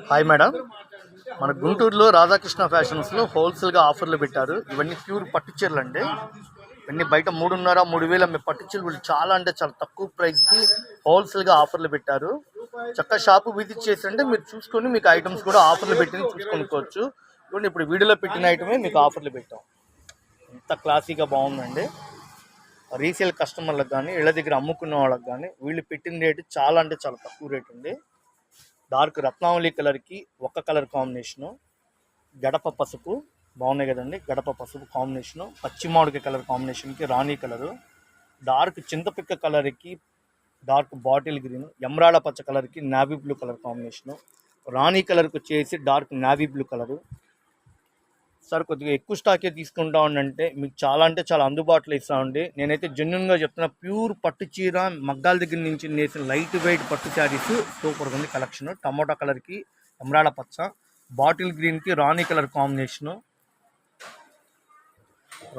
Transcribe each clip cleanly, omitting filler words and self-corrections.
Hi madam, మన గుంటూరులో రాధాకృష్ణ ఫ్యాషన్స్లో హోల్సేల్గా ఆఫర్లు పెట్టారు. ఇవన్నీ ప్యూర్ పట్టు చీరలు అండి. ఇవన్నీ బయట 3,500-3,000 అమ్మే పట్టు చీరలు చాలా అంటే చాలా తక్కువ ప్రైస్కి హోల్సేల్గా ఆఫర్లు పెట్టారు. చక్కగా షాపు విజిట్ చేసి మీరు చూసుకొని మీకు ఐటమ్స్ కూడా ఆఫర్లు పెట్టిన చూసుకొనుకోవచ్చు. ఇప్పుడు వీడియోలో పెట్టిన ఐటమే మీకు ఆఫర్లు పెట్టాం. ఎంత క్లాసీగా బాగుందండి. రీసేల్ కస్టమర్లకు కానీ ఇళ్ళ దగ్గర అమ్ముకున్న వాళ్ళకి కానీ వీళ్ళు పెట్టిన రేటు చాలా అంటే చాలా తక్కువ రేటు ఉంది. డార్క్ రత్నావళి కలర్కి ఒక్క కలర్ కాంబినేషను, గడప పసుపు బాగున్నాయి కదండి. గడప పసుపు కాంబినేషను, పచ్చిమామిడికాయ కలర్ కాంబినేషన్కి రాణి కలరు, డార్క్ చింతపిక్క కలర్కి డార్క్ బాటిల్ గ్రీన్, ఎమరాడ పచ్చ కలర్కి నావీ బ్లూ కలర్ కాంబినేషను, రాణి కలర్కి వచ్చేసి dark navy blue colour. Sir కొద్దిగా ఎక్కువ స్టాకే తీసుకుంటా ఉండంటే మీకు చాలా అంటే చాలా అందుబాటులో ఇస్తామండి. నేనైతే జెన్యున్గా చెప్తున్నా, ప్యూర్ పట్టు చీర మగ్గాల దగ్గర నుంచి నేసిన లైట్ వెయిట్ పట్టు శారీస్ సూపర్గా ఉంది కలెక్షన్. టమోటా కలర్కి ఎమరాడ పచ్చ, బాటిల్ గ్రీన్కి రాణి కలర్ కాంబినేషను,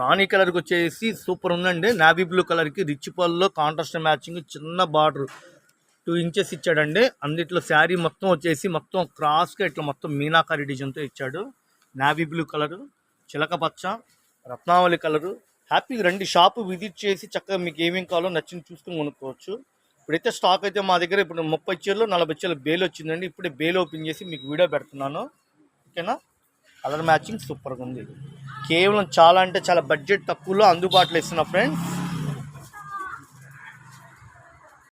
రాణి కలర్కి వచ్చేసి సూపర్ ఉందండి. నావీ బ్లూ కలర్కి రిచ్ పల్లో కాంట్రాస్ట్ మ్యాచింగ్ చిన్న బార్డర్ 2 ఇంచెస్ ఇచ్చాడండి. అందుట్లో శారీ మొత్తం వచ్చేసి మొత్తం క్రాస్గా ఇట్లా మొత్తం మీనాకారి డిజైన్తో ఇచ్చాడు. నావీ బ్లూ కలరు, చిలక పచ్చ, రత్నావళి కలరు. హ్యాపీగా రండి, షాపు విజిట్ చేసి చక్కగా మీకు ఏమేమి కావాలో నచ్చింది చూసుకుని కొనుక్కోవచ్చు. ఇప్పుడైతే స్టాక్ అయితే మా దగ్గర ఇప్పుడు 30 చీరలు 40 చీరలు బేల్ వచ్చిందండి. ఇప్పుడే బేల్ ఓపెన్ చేసి మీకు వీడియో పెడుతున్నాను, ఓకేనా. కలర్ మ్యాచింగ్ సూపర్గా ఉంది. కేవలం చాలా అంటే చాలా బడ్జెట్ తక్కువలో అందుబాటులో ఇస్తున్నా ఫ్రెండ్స్.